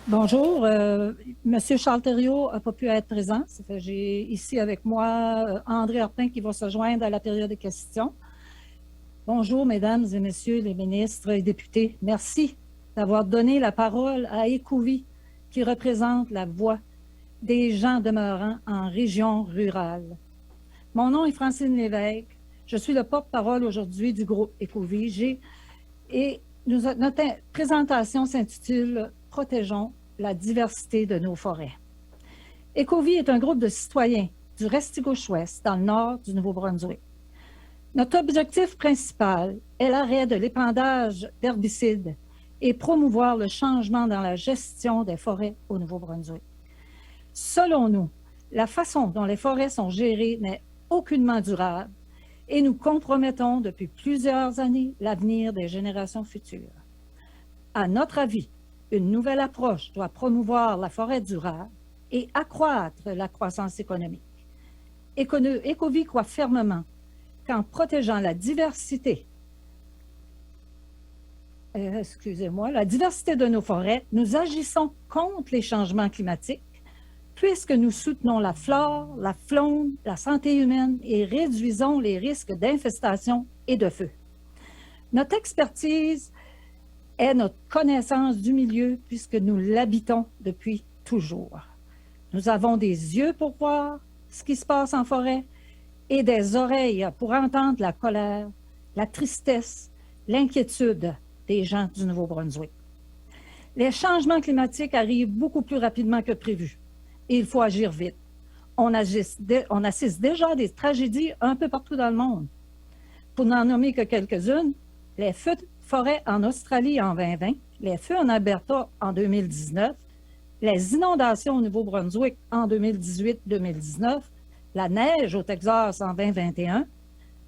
Bonjour, Monsieur Charles Thériault n'a pas pu être présent. J'ai ici avec moi André Hortin qui va se joindre à la période de questions. Bonjour, Mesdames et Messieurs les ministres et députés. Merci d'avoir donné la parole à Écouvie, qui représente la voix des gens demeurant en région rurale. Mon nom est Francine Lévesque. Je suis le porte-parole aujourd'hui du groupe Écouvie. Notre présentation s'intitule « Protégeons la diversité de nos forêts ». Écovie est un groupe de citoyens du Restigouche-Ouest, dans le nord du Nouveau-Brunswick. Notre objectif principal est l'arrêt de l'épandage d'herbicides et promouvoir le changement dans la gestion des forêts au Nouveau-Brunswick. Selon nous, la façon dont les forêts sont gérées n'est aucunement durable et nous compromettons depuis plusieurs années l'avenir des générations futures. À notre avis, une nouvelle approche doit promouvoir la forêt durable et accroître la croissance économique. Écovie croit fermement qu'en protégeant la diversité, la diversité de nos forêts, nous agissons contre les changements climatiques puisque nous soutenons la flore, la faune, la santé humaine et réduisons les risques d'infestation et de feu. Notre expertise est notre connaissance du milieu puisque nous l'habitons depuis toujours. Nous avons des yeux pour voir ce qui se passe en forêt et des oreilles pour entendre la colère, la tristesse, l'inquiétude des gens du Nouveau-Brunswick. Les changements climatiques arrivent beaucoup plus rapidement que prévu et il faut agir vite. On assiste déjà à des tragédies un peu partout dans le monde. Pour n'en nommer que quelques-unes, les feux de forêt en Australie en 2020, les feux en Alberta en 2019, les inondations au Nouveau-Brunswick en 2018-2019, la neige au Texas en 2021,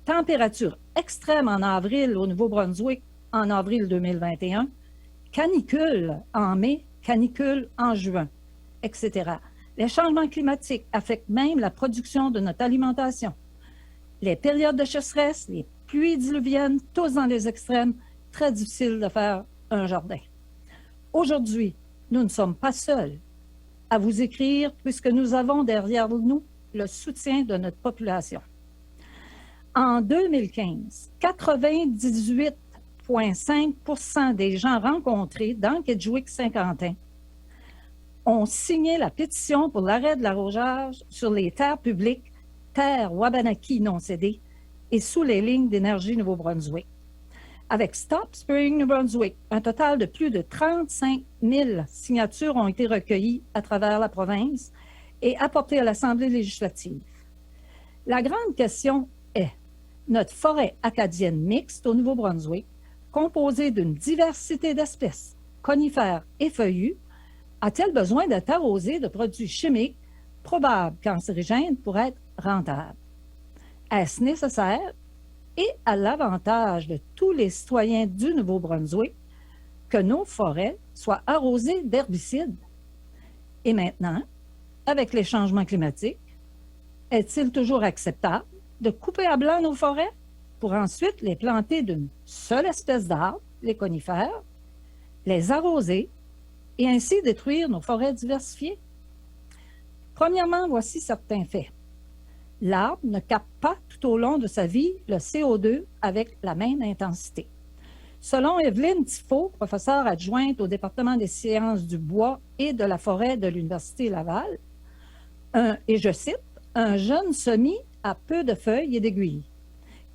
température extrême en avril au Nouveau-Brunswick en avril 2021, canicule en mai, canicule en juin, etc. Les changements climatiques affectent même la production de notre alimentation. Les périodes de sécheresse, les pluies diluviennes, tous dans les extrêmes, très difficile de faire un jardin. Aujourd'hui, nous ne sommes pas seuls à vous écrire puisque nous avons derrière nous le soutien de notre population. En 2015, 98,5% des gens rencontrés dans Kedgewick-Saint-Quentin ont signé la pétition pour l'arrêt de l'arrosage sur les terres publiques, terres Wabanaki non cédées et sous les lignes d'énergie Nouveau-Brunswick. Avec Stop Spraying New Brunswick, un total de plus de 35 000 signatures ont été recueillies à travers la province et apportées à l'Assemblée législative. La grande question est, notre forêt acadienne mixte au Nouveau-Brunswick, composée d'une diversité d'espèces, conifères et feuillus, a-t-elle besoin d'être arrosée de produits chimiques probables cancérigènes pour être rentable? Est-ce nécessaire et à l'avantage de tous les citoyens du Nouveau-Brunswick que nos forêts soient arrosées d'herbicides? Et maintenant, avec les changements climatiques, est-il toujours acceptable de couper à blanc nos forêts pour ensuite les planter d'une seule espèce d'arbre, les conifères, les arroser et ainsi détruire nos forêts diversifiées? Premièrement, voici certains faits. L'arbre ne capte pas tout au long de sa vie le CO2 avec la même intensité. Selon Evelyne Tifo, professeure adjointe au département des sciences du bois et de la forêt de l'Université Laval, et je cite, « Un jeune semis a peu de feuilles et d'aiguilles.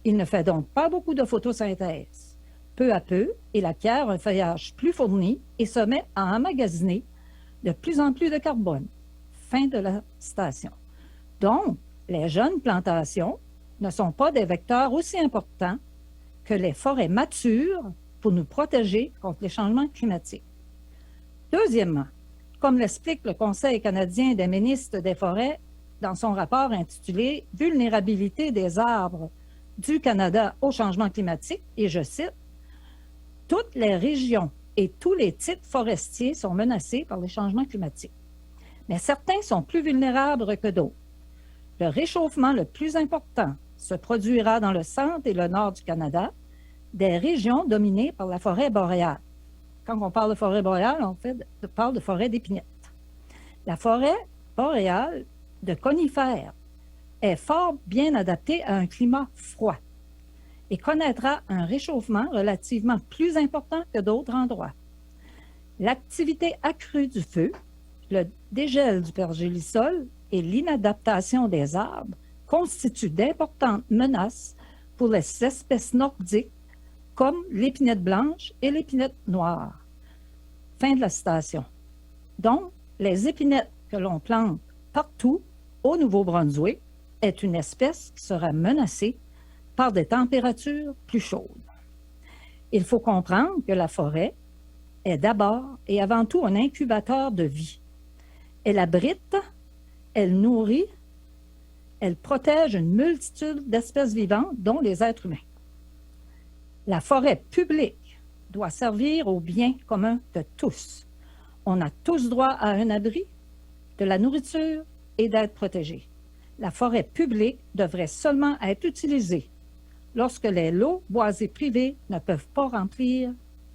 Il ne fait donc pas beaucoup de photosynthèse. Peu à peu, il acquiert un feuillage plus fourni et se met à emmagasiner de plus en plus de carbone. » Fin de la citation. Donc, les jeunes plantations ne sont pas des vecteurs aussi importants que les forêts matures pour nous protéger contre les changements climatiques. Deuxièmement, comme l'explique le Conseil canadien des ministres des forêts dans son rapport intitulé « Vulnérabilité des arbres du Canada au changement climatique », et je cite, « Toutes les régions et tous les types forestiers sont menacés par les changements climatiques. Mais certains sont plus vulnérables que d'autres. Le réchauffement le plus important se produira dans le centre et le nord du Canada, des régions dominées par la forêt boréale, quand on parle de forêt boréale, on parle de forêt d'épinette. La forêt boréale de conifères est fort bien adaptée à un climat froid et connaîtra un réchauffement relativement plus important que d'autres endroits. L'activité accrue du feu, le dégel du pergélisol et l'inadaptation des arbres constituent d'importantes menaces pour les espèces nordiques comme l'épinette blanche et l'épinette noire. Fin de la citation. Donc, les épinettes que l'on plante partout au Nouveau-Brunswick est une espèce qui sera menacée par des températures plus chaudes. Il faut comprendre que la forêt est d'abord et avant tout un incubateur de vie. Elle abrite, elle nourrit, elle protège une multitude d'espèces vivantes, dont les êtres humains. La forêt publique doit servir au bien commun de tous. On a tous droit à un abri, de la nourriture et d'être protégés. La forêt publique devrait seulement être utilisée lorsque les lots boisés privés ne peuvent pas remplir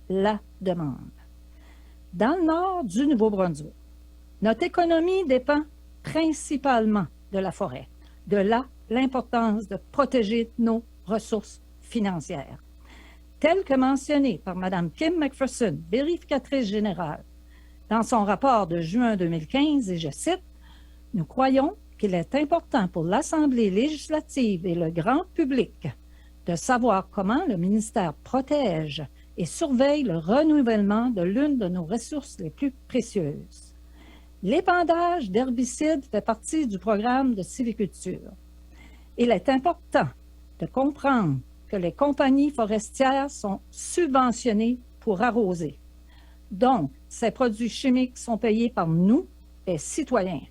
la demande. Dans le nord du Nouveau-Brunswick, notre économie dépend principalement de la forêt. De là, l'importance de protéger nos ressources financières. Tel que mentionné par Mme Kim McPherson, vérificatrice générale, dans son rapport de juin 2015, et je cite, « Nous croyons qu'il est important pour l'Assemblée législative et le grand public de savoir comment le ministère protège et surveille le renouvellement de l'une de nos ressources les plus précieuses. L'épandage d'herbicides fait partie du programme de sylviculture. Il est important de comprendre que les compagnies forestières sont subventionnées pour arroser. Donc, ces produits chimiques sont payés par nous, les citoyens.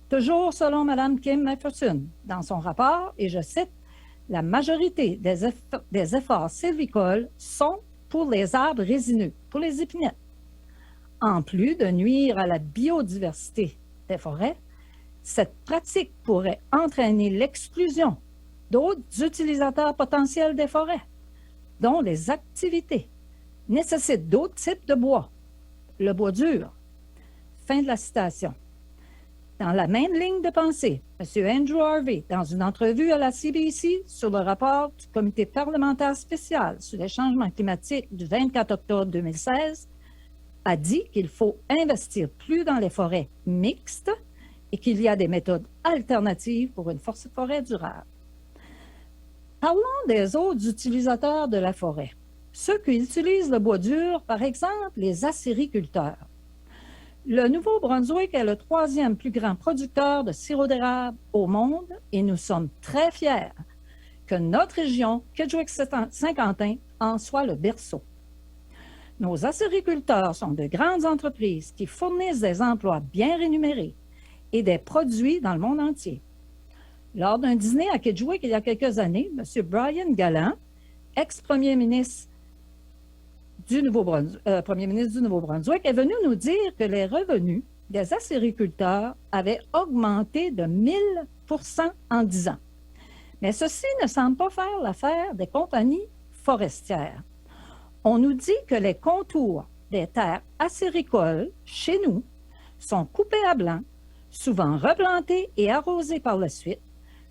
Toujours selon Mme Kim McPherson, dans son rapport, et je cite, « La majorité des efforts sylvicoles sont pour les arbres résineux, pour les épinettes. En plus de nuire à la biodiversité des forêts, cette pratique pourrait entraîner l'exclusion d'autres utilisateurs potentiels des forêts, dont les activités nécessitent d'autres types de bois, le bois dur. » Fin de la citation. Dans la même ligne de pensée, M. Andrew Harvey, dans une entrevue à la CBC sur le rapport du Comité parlementaire spécial sur les changements climatiques du 24 octobre 2016, a dit qu'il faut investir plus dans les forêts mixtes et qu'il y a des méthodes alternatives pour une forêt durable. Parlons des autres utilisateurs de la forêt. Ceux qui utilisent le bois dur, par exemple, les acériculteurs. Le Nouveau-Brunswick est le 3e plus grand producteur de sirop d'érable au monde et nous sommes très fiers que notre région, Kedgwick-Saint-Quentin, en soit le berceau. Nos acériculteurs sont de grandes entreprises qui fournissent des emplois bien rémunérés et des produits dans le monde entier. Lors d'un dîner à Kedgwick il y a quelques années, M. Brian Gallant, ex-premier ministre du Nouveau-Brunswick, est venu nous dire que les revenus des acériculteurs avaient augmenté de 1000% en 10 ans. Mais ceci ne semble pas faire l'affaire des compagnies forestières. On nous dit que les contours des terres acéricoles, chez nous, sont coupés à blanc, souvent replantés et arrosés par la suite,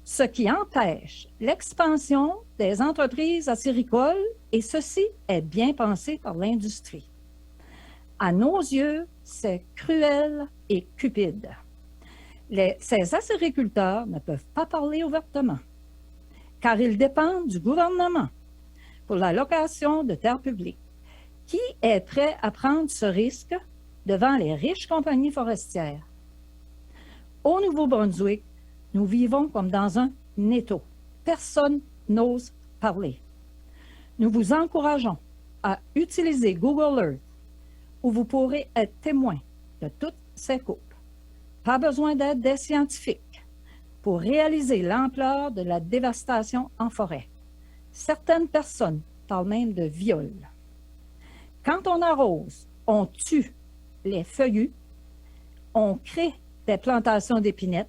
ce qui empêche l'expansion des entreprises acéricoles, et ceci est bien pensé par l'industrie. À nos yeux, c'est cruel et cupide. Ces acériculteurs ne peuvent pas parler ouvertement, car ils dépendent du gouvernement pour la location de terres publiques. Qui est prêt à prendre ce risque devant les riches compagnies forestières? Au Nouveau-Brunswick, nous vivons comme dans un étau. Personne n'ose parler. Nous vous encourageons à utiliser Google Earth, où vous pourrez être témoin de toutes ces coupes. Pas besoin d'aide des scientifiques pour réaliser l'ampleur de la dévastation en forêt. Certaines personnes parlent même de viol. Quand on arrose, on tue les feuillus, on crée des plantations d'épinettes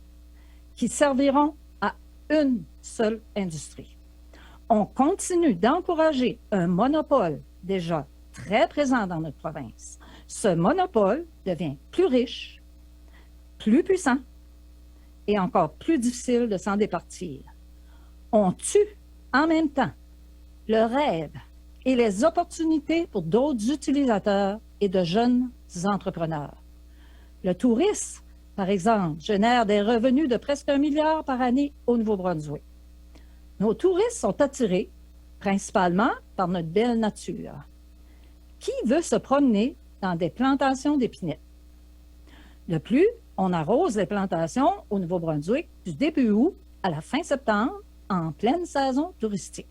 qui serviront à une seule industrie. On continue d'encourager un monopole déjà très présent dans notre province. Ce monopole devient plus riche, plus puissant et encore plus difficile de s'en départir. On tue en même temps le rêve et les opportunités pour d'autres utilisateurs et de jeunes entrepreneurs. Le tourisme, par exemple, génère des revenus de presque 1 milliard par année au Nouveau-Brunswick. Nos touristes sont attirés principalement par notre belle nature. Qui veut se promener dans des plantations d'épinettes? De plus, on arrose les plantations au Nouveau-Brunswick du début août à la fin septembre, en pleine saison touristique.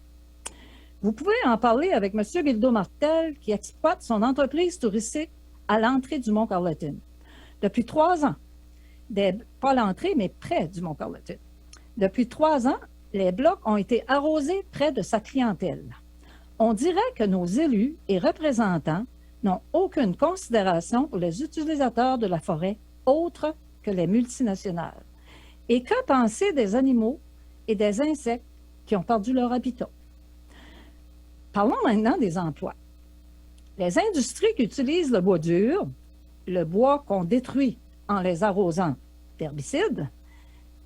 Vous pouvez en parler avec M. Guildo Martel, qui exploite son entreprise touristique à l'entrée du Mont-Carleton. Depuis 3 ans, pas l'entrée, mais près du Mont-Carleton. Depuis 3 ans, les blocs ont été arrosés près de sa clientèle. On dirait que nos élus et représentants n'ont aucune considération pour les utilisateurs de la forêt autres que les multinationales. Et que penser des animaux et des insectes qui ont perdu leur habitat? Parlons maintenant des emplois. Les industries qui utilisent le bois dur, le bois qu'on détruit en les arrosant d'herbicides,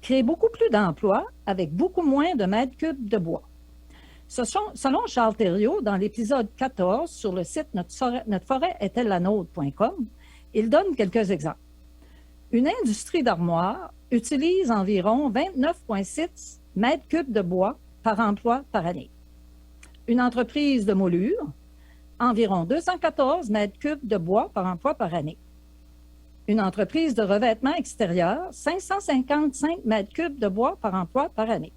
créent beaucoup plus d'emplois avec beaucoup moins de mètres cubes de bois. Selon Charles Thériault, dans l'épisode 14 sur le site Notre forêt est-elle la nôtre.com, il donne quelques exemples. Une industrie d'armoires utilise environ 29,6 mètres cubes de bois par emploi par année. Une entreprise de moulure, environ 214 mètres cubes de bois par emploi par année. Une entreprise de revêtement extérieur, 555 mètres cubes de bois par emploi par année.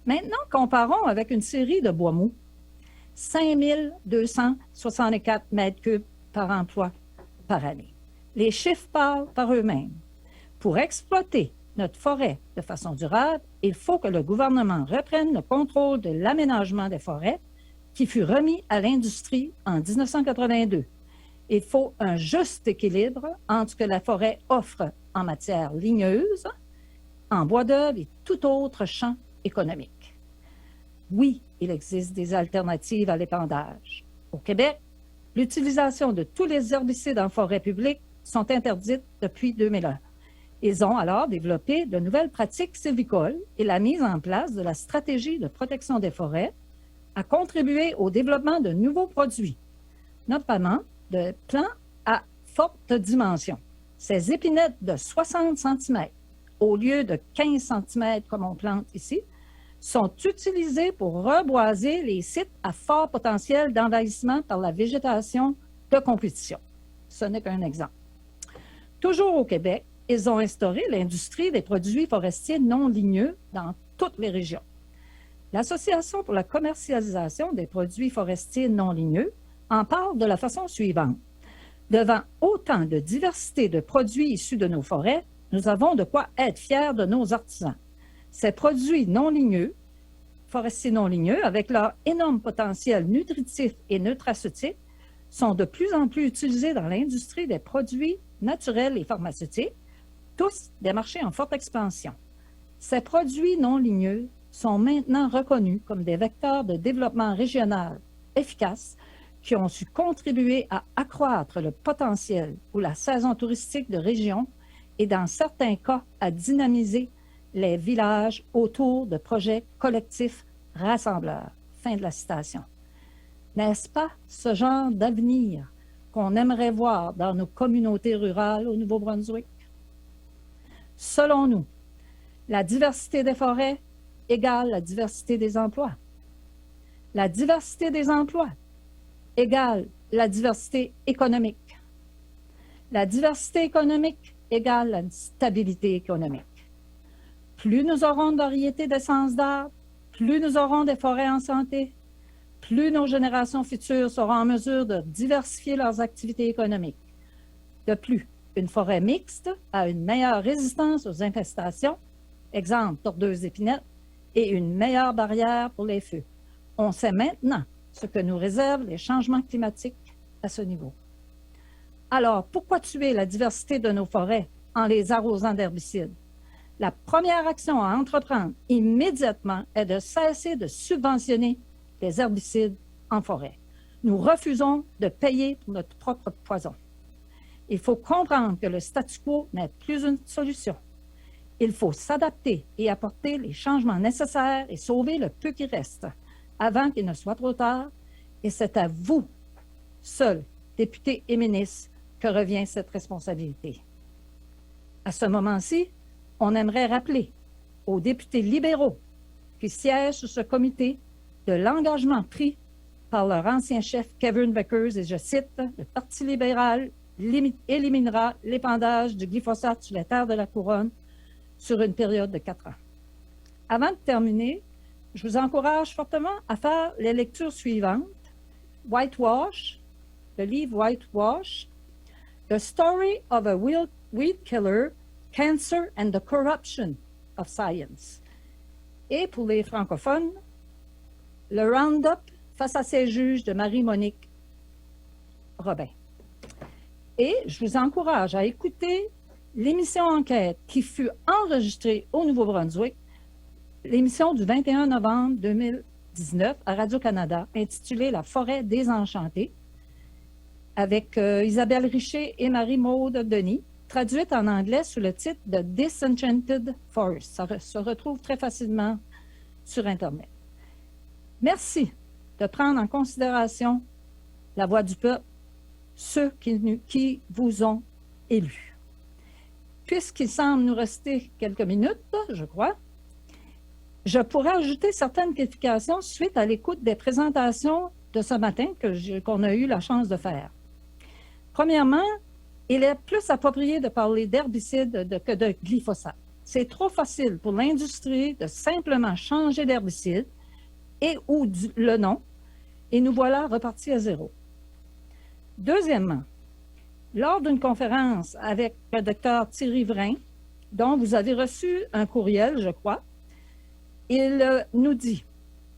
Maintenant, comparons avec une série de bois mous. 5264 mètres cubes par emploi par année. Les chiffres parlent par eux-mêmes. Pour exploiter notre forêt de façon durable, il faut que le gouvernement reprenne le contrôle de l'aménagement des forêts qui fut remis à l'industrie en 1982. Il faut un juste équilibre entre ce que la forêt offre en matière ligneuse, en bois d'œuvre et tout autre champ économique. Oui, il existe des alternatives à l'épandage. Au Québec, l'utilisation de tous les herbicides en forêt publique sont interdites depuis 2001. Ils ont alors développé de nouvelles pratiques sylvicoles et la mise en place de la stratégie de protection des forêts a contribué au développement de nouveaux produits, notamment de plants à forte dimension. Ces épinettes de 60 cm au lieu de 15 cm comme on plante ici, sont utilisées pour reboiser les sites à fort potentiel d'envahissement par la végétation de compétition. Ce n'est qu'un exemple. Toujours au Québec, ils ont instauré l'industrie des produits forestiers non ligneux dans toutes les régions. L'Association pour la commercialisation des produits forestiers non ligneux en parle de la façon suivante. Devant autant de diversité de produits issus de nos forêts, nous avons de quoi être fiers de nos artisans. Ces produits non ligneux, forestiers non ligneux, avec leur énorme potentiel nutritif et nutraceutique, sont de plus en plus utilisés dans l'industrie des produits naturels et pharmaceutiques, tous des marchés en forte expansion. Ces produits non ligneux sont maintenant reconnus comme des vecteurs de développement régional efficaces qui ont su contribuer à accroître le potentiel ou la saison touristique de région et dans certains cas à dynamiser les villages autour de projets collectifs rassembleurs. Fin de la citation. N'est-ce pas ce genre d'avenir qu'on aimerait voir dans nos communautés rurales au Nouveau-Brunswick? Selon nous, la diversité des forêts égale la diversité des emplois. La diversité des emplois égale la diversité économique. La diversité économique égale la stabilité économique. Plus nous aurons de variétés d'essences d'arbres, plus nous aurons des forêts en santé, plus nos générations futures seront en mesure de diversifier leurs activités économiques. De plus, une forêt mixte a une meilleure résistance aux infestations, exemple tordeuse d'épinette, et une meilleure barrière pour les feux. On sait maintenant ce que nous réservent les changements climatiques à ce niveau. Alors, pourquoi tuer la diversité de nos forêts en les arrosant d'herbicides? La première action à entreprendre immédiatement est de cesser de subventionner les herbicides en forêt. Nous refusons de payer pour notre propre poison. Il faut comprendre que le statu quo n'est plus une solution. Il faut s'adapter et apporter les changements nécessaires et sauver le peu qui reste avant qu'il ne soit trop tard. Et c'est à vous, seuls, députés et ministres, que revient cette responsabilité. À ce moment-ci, on aimerait rappeler aux députés libéraux qui siègent sur ce comité de l'engagement pris par leur ancien chef Kevin Vickers, et je cite, « Le Parti libéral éliminera l'épandage du glyphosate sur les terres de la Couronne sur une période de 4 ans. » Avant de terminer, je vous encourage fortement à faire les lectures suivantes. Whitewash, le livre Whitewash, The Story of a Weed Killer, Cancer and the Corruption of Science. Et pour les francophones, le Roundup face à ses juges de Marie-Monique Robin. Et je vous encourage à écouter l'émission Enquête qui fut enregistrée au Nouveau-Brunswick, l'émission du 21 novembre 2019 à Radio-Canada, intitulée La forêt désenchantée, avec Isabelle Richer et Marie-Maude Denis, traduite en anglais sous le titre de Disenchanted Forest. Ça se retrouve très facilement sur Internet. Merci de prendre en considération la voix du peuple, ceux qui vous ont élus. Puisqu'il semble nous rester quelques minutes, je crois, je pourrais ajouter certaines qualifications suite à l'écoute des présentations de ce matin qu'on a eu la chance de faire. Premièrement, il est plus approprié de parler d'herbicide que de glyphosate. C'est trop facile pour l'industrie de simplement changer l'herbicide et ou le nom, et nous voilà repartis à zéro. Deuxièmement, lors d'une conférence avec le docteur Thierry Vrain, dont vous avez reçu un courriel, je crois, il nous dit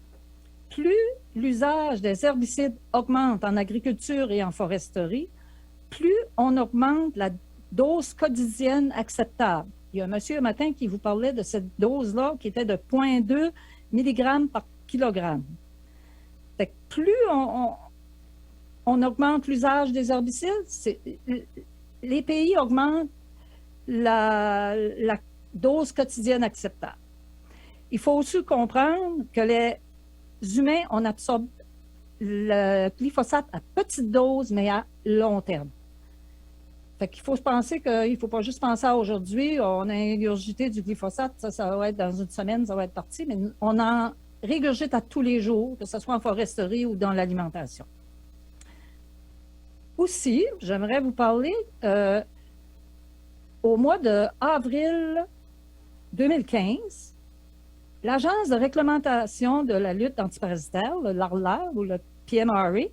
« Plus l'usage des herbicides augmente en agriculture et en foresterie, plus on augmente la dose quotidienne acceptable. » Il y a un monsieur un matin qui vous parlait de cette dose-là qui était de 0,2 mg par kilogramme. Fait que plus on augmente l'usage des herbicides, les pays augmentent la dose quotidienne acceptable. Il faut aussi comprendre que les humains, on absorbe le glyphosate à petite dose, mais à long terme. Fait qu'il faut penser qu'il ne faut pas juste penser à aujourd'hui, on a ingurgité du glyphosate, ça va être dans une semaine, ça va être parti, mais on en régurgite à tous les jours, que ce soit en foresterie ou dans l'alimentation. Aussi, j'aimerais vous parler, au mois d'avril 2015, l'Agence de réglementation de la lutte antiparasitaire, le LARLA ou le PMRA,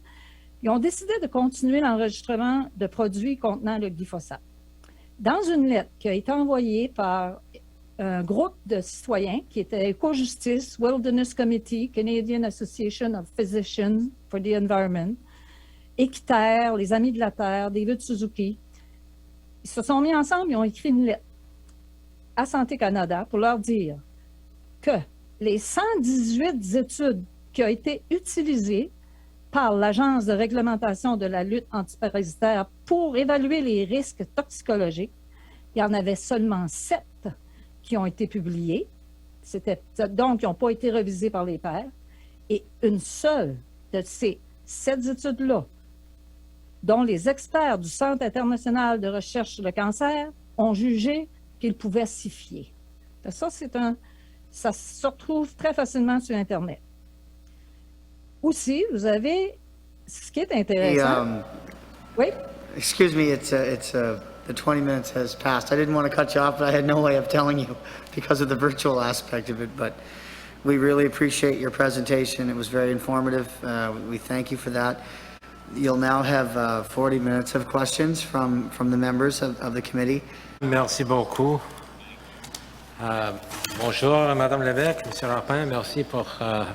ils ont décidé de continuer l'enregistrement de produits contenant le glyphosate. Dans une lettre qui a été envoyée par un groupe de citoyens qui était Eco-Justice, Wilderness Committee, Canadian Association of Physicians for the Environment, Équiterre, les Amis de la Terre, David Suzuki, ils se sont mis ensemble et ont écrit une lettre à Santé Canada pour leur dire que les 118 études qui ont été utilisées par l'Agence de réglementation de la lutte antiparasitaire pour évaluer les risques toxicologiques, il y en avait seulement 7 qui ont été publiées, donc qui n'ont pas été révisées par les pairs, et une seule de ces 7 études-là, dont les experts du Centre international de recherche sur le cancer ont jugé qu'ils pouvaient s'y fier. Ça se retrouve très facilement sur Internet. Aussi, vous avez ce qui est intéressant. Oui? Excuse me, the 20 minutes has passed. I didn't want to cut you off, but I had no way of telling you because of the virtual aspect of it. But we really appreciate your presentation. It was very informative. We thank you for that. You'll now have 40 minutes of questions from the members of the committee. Merci beaucoup. Bonjour, Madame Lévesque, Monsieur Rapin, merci pour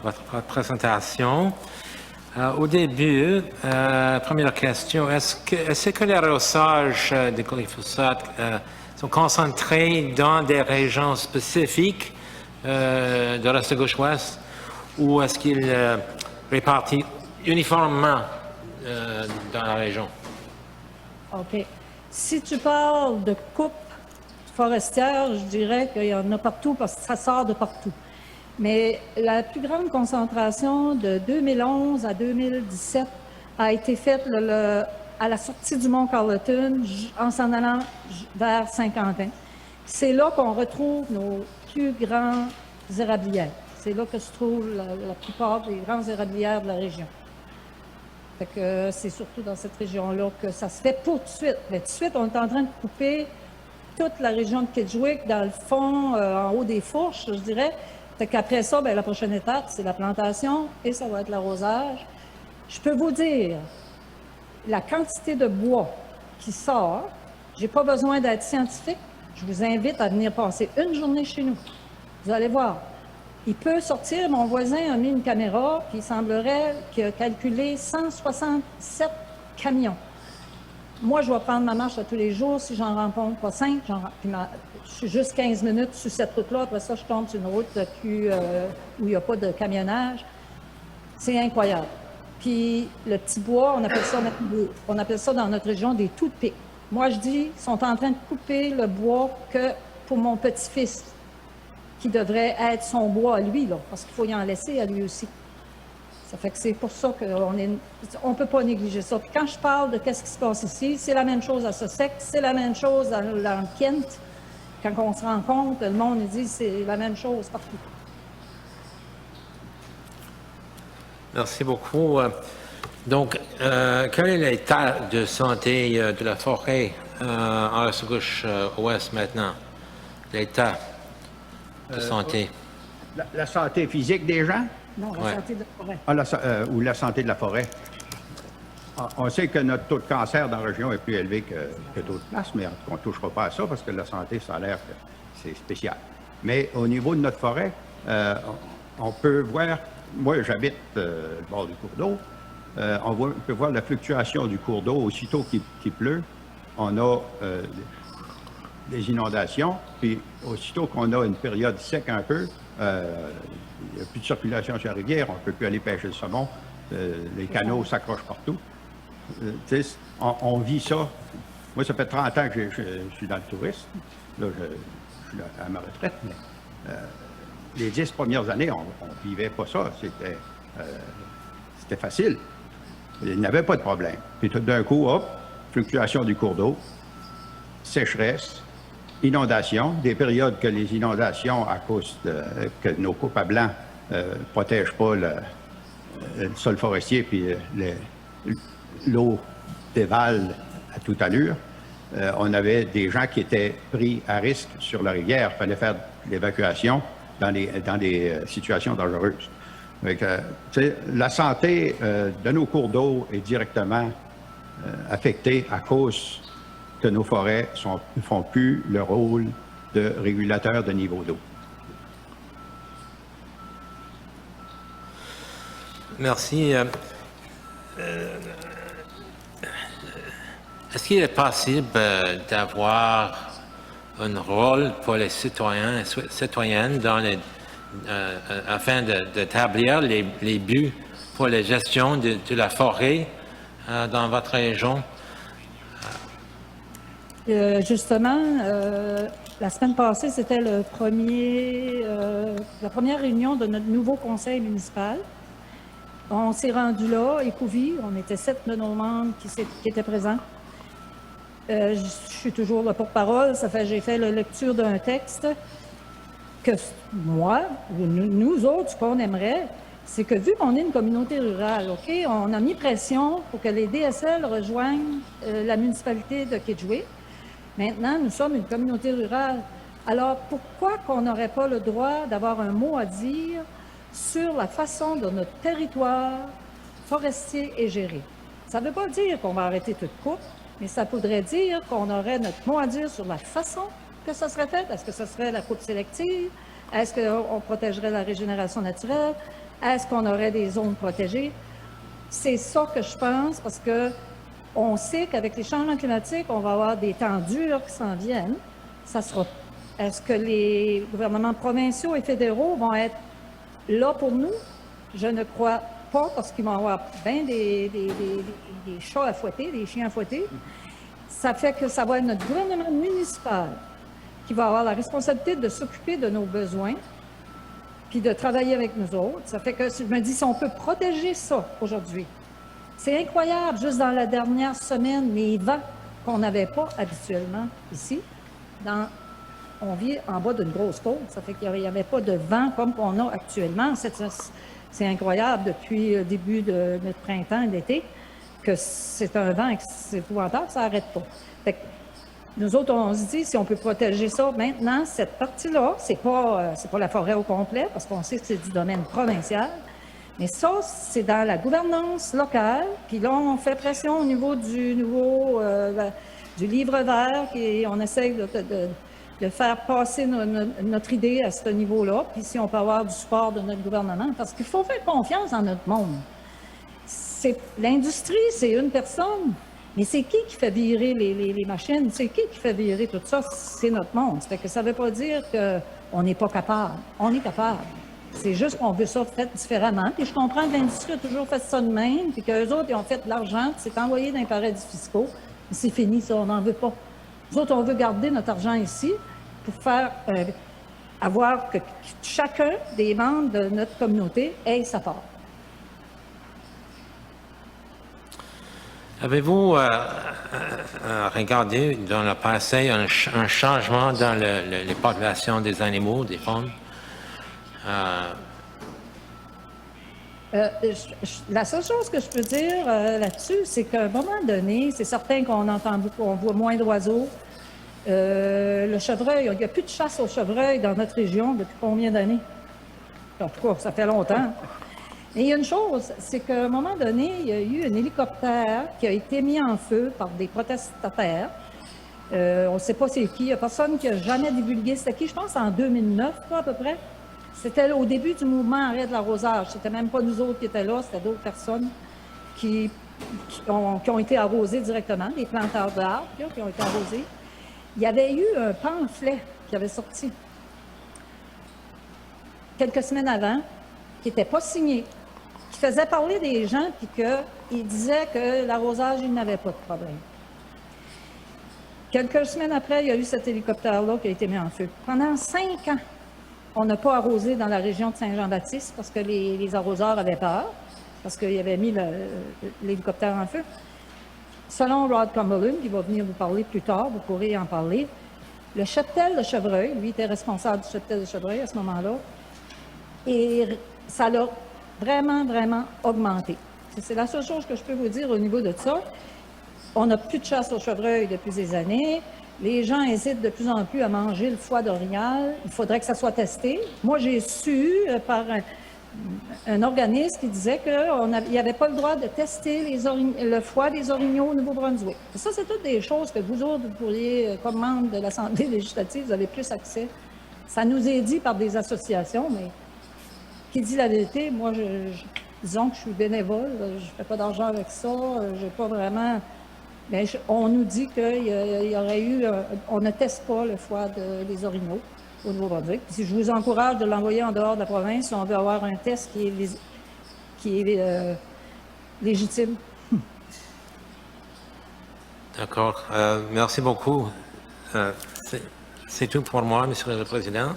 votre présentation. Au début, première question, est-ce que les arrosages de glyphosate sont concentrés dans des régions spécifiques de l'Est gauche-ouest ou est-ce qu'ils répartis uniformément dans la région? OK. Si tu parles de coupe forestière, je dirais qu'il y en a partout parce que ça sort de partout. Mais la plus grande concentration de 2011 à 2017 a été faite à la sortie du Mont Carleton en s'en allant vers Saint-Quentin. C'est là qu'on retrouve nos plus grands érablières. C'est là que se trouvent la plupart des grands érablières de la région. Fait que c'est surtout dans cette région-là que ça se fait pour tout de suite. Mais tout de suite, on est en train de couper toute la région de Kedgewick, dans le fond, en haut des fourches, je dirais. Fait qu'après ça, bien, la prochaine étape, c'est la plantation et ça va être l'arrosage. Je peux vous dire, la quantité de bois qui sort, j'ai pas besoin d'être scientifique. Je vous invite à venir passer une journée chez nous. Vous allez voir. Il peut sortir, mon voisin a mis une caméra, puis il semblerait qu'il a calculé 167 camions. Moi, je vais prendre ma marche à tous les jours. Si j'en rencontre pas 5, je suis juste 15 minutes sur cette route-là. Après ça, je tombe sur une route où il n'y a pas de camionnage. C'est incroyable. Puis le petit bois, on appelle ça dans notre région des toothpicks. Moi, je dis, ils sont en train de couper le bois que pour mon petit-fils, qui devrait être son bois à lui, là, parce qu'il faut y en laisser à lui aussi. Ça fait que c'est pour ça qu'on ne peut pas négliger ça. Puis quand je parle de qu'est-ce qui se passe ici, c'est la même chose à Sussex, c'est la même chose dans Kent. Quand on se rend compte, le monde nous dit c'est la même chose partout. Merci beaucoup. Donc, quel est l'état de santé de la forêt en Restigouche ouest maintenant? L'état de santé? La santé physique des gens? Non, la santé de la forêt. Ou la santé de la forêt. On sait que notre taux de cancer dans la région est plus élevé que d'autres places, mais on ne touchera pas à ça parce que la santé, ça a l'air que c'est spécial. Mais au niveau de notre forêt, on peut voir, moi j'habite le bord du cours d'eau, on peut voir la fluctuation du cours d'eau aussitôt qu'il pleut. On a des inondations, puis aussitôt qu'on a une période sec un peu, il n'y a plus de circulation sur la rivière, on ne peut plus aller pêcher le saumon, les canaux s'accrochent partout. On vit ça. Moi, ça fait 30 ans que je suis dans le tourisme. Là, je suis à ma retraite, mais les 10 premières années, on ne vivait pas ça. C'était facile. Il n'y avait pas de problème. Puis tout d'un coup, hop, fluctuation du cours d'eau, sécheresse, inondations, des périodes que les inondations, à cause que nos coupes à blanc ne protègent pas le sol forestier, puis l'eau dévale à toute allure, on avait des gens qui étaient pris à risque sur la rivière. Il fallait faire l'évacuation dans des situations dangereuses. Donc, la santé de nos cours d'eau est directement affectée à cause que nos forêts ne font plus le rôle de régulateur de niveau d'eau. Merci. Est-ce qu'il est possible d'avoir un rôle pour les citoyens et citoyennes afin d'établir les buts pour la gestion de la forêt dans votre région? Justement, la semaine passée, c'était la première réunion de notre nouveau conseil municipal. On s'est rendu là, Écouville, on était 7 de nos membres qui étaient présents. Je suis toujours le porte-parole, j'ai fait la lecture d'un texte que moi, nous autres, ce qu'on aimerait, c'est que vu qu'on est une communauté rurale, OK, on a mis pression pour que les DSL rejoignent la municipalité de Kedgewick. Maintenant, nous sommes une communauté rurale. Alors, pourquoi qu'on n'aurait pas le droit d'avoir un mot à dire sur la façon dont notre territoire forestier est géré? Ça ne veut pas dire qu'on va arrêter toute coupe, mais ça voudrait dire qu'on aurait notre mot à dire sur la façon que ça serait fait. Est-ce que ce serait la coupe sélective? Est-ce qu'on protégerait la régénération naturelle? Est-ce qu'on aurait des zones protégées? C'est ça que je pense, parce que on sait qu'avec les changements climatiques, on va avoir des temps durs qui s'en viennent. Est-ce que les gouvernements provinciaux et fédéraux vont être là pour nous? Je ne crois pas parce qu'ils vont avoir bien des chats à fouetter, des chiens à fouetter. Ça fait que ça va être notre gouvernement municipal qui va avoir la responsabilité de s'occuper de nos besoins puis de travailler avec nous autres. Ça fait que je me dis, si on peut protéger ça aujourd'hui, c'est incroyable, juste dans la dernière semaine, les vents qu'on n'avait pas habituellement ici. On vit en bas d'une grosse côte, ça fait qu'il n'y avait pas de vent comme on a actuellement. C'est incroyable depuis le début de notre printemps et l'été que c'est un vent, c'est épouvantable, ça n'arrête pas. Fait que nous autres, on se dit, si on peut protéger ça maintenant, cette partie-là, c'est pas la forêt au complet, parce qu'on sait que c'est du domaine provincial, mais ça, c'est dans la gouvernance locale. Puis là, on fait pression au niveau du livre vert, et on essaie de faire passer notre idée à ce niveau-là, puis si on peut avoir du support de notre gouvernement, parce qu'il faut faire confiance en notre monde. L'industrie, c'est une personne, mais c'est qui fait virer les machines? C'est qui fait virer tout ça? C'est notre monde. Ça fait que ça ne veut pas dire qu'on n'est pas capable. On est capable. C'est juste qu'on veut ça fait différemment. Puis je comprends que l'industrie a toujours fait ça de même, puis qu'eux autres, ils ont fait de l'argent, puis c'est envoyé dans les paradis fiscaux. C'est fini, ça, on n'en veut pas. Nous autres, on veut garder notre argent ici pour faire avoir que chacun des membres de notre communauté ait sa part. Avez-vous regardé dans le passé un changement dans les populations des animaux, des faunes? La seule chose que je peux dire là-dessus, c'est qu'à un moment donné, c'est certain qu'on entend beaucoup, on voit moins d'oiseaux. Le chevreuil, il n'y a plus de chasse au chevreuil dans notre région depuis combien d'années? En tout cas, ça fait longtemps. Et il y a une chose, c'est qu'à un moment donné, il y a eu un hélicoptère qui a été mis en feu par des protestataires. On ne sait pas c'est qui. Il n'y a personne qui a jamais divulgué c'était qui. Je pense en 2009, à peu près. C'était au début du mouvement Arrêt de l'arrosage. C'était même pas nous autres qui étaient là, c'était d'autres personnes qui ont été arrosées directement, des planteurs d'arbres qui ont été arrosés. Il y avait eu un pamphlet qui avait sorti quelques semaines avant, qui n'était pas signé, qui faisait parler des gens, puis qu'il disait que l'arrosage, il n'avait pas de problème. Quelques semaines après, il y a eu cet hélicoptère-là qui a été mis en feu. Pendant 5 ans, on n'a pas arrosé dans la région de Saint-Jean-Baptiste parce que les arroseurs avaient peur, parce qu'ils avaient mis l'hélicoptère en feu. Selon Rod Cumberland, qui va venir vous parler plus tard, vous pourrez en parler, le cheptel de chevreuil, lui était responsable du cheptel de chevreuil à ce moment-là, et ça l'a vraiment, vraiment augmenté. C'est la seule chose que je peux vous dire au niveau de ça. On n'a plus de chasse au chevreuil depuis des années. Les gens hésitent de plus en plus à manger le foie d'orignal. Il faudrait que ça soit testé. Moi, j'ai su par un organisme qui disait qu'il n'y avait pas le droit de tester le foie des orignaux au Nouveau-Brunswick. Ça, c'est toutes des choses que vous autres, vous pourriez, comme membre de l'Assemblée législative, vous avez plus accès. Ça nous est dit par des associations, mais qui dit la vérité, moi, disons que je suis bénévole, je ne fais pas d'argent avec ça, je n'ai pas vraiment... Mais on nous dit qu'il y aurait eu... on ne teste pas le foie des orignaux au Nouveau-Brunswick. Si je vous encourage de l'envoyer en dehors de la province, si on veut avoir un test qui est légitime. D'accord. Merci beaucoup. C'est tout pour moi, Monsieur le Président.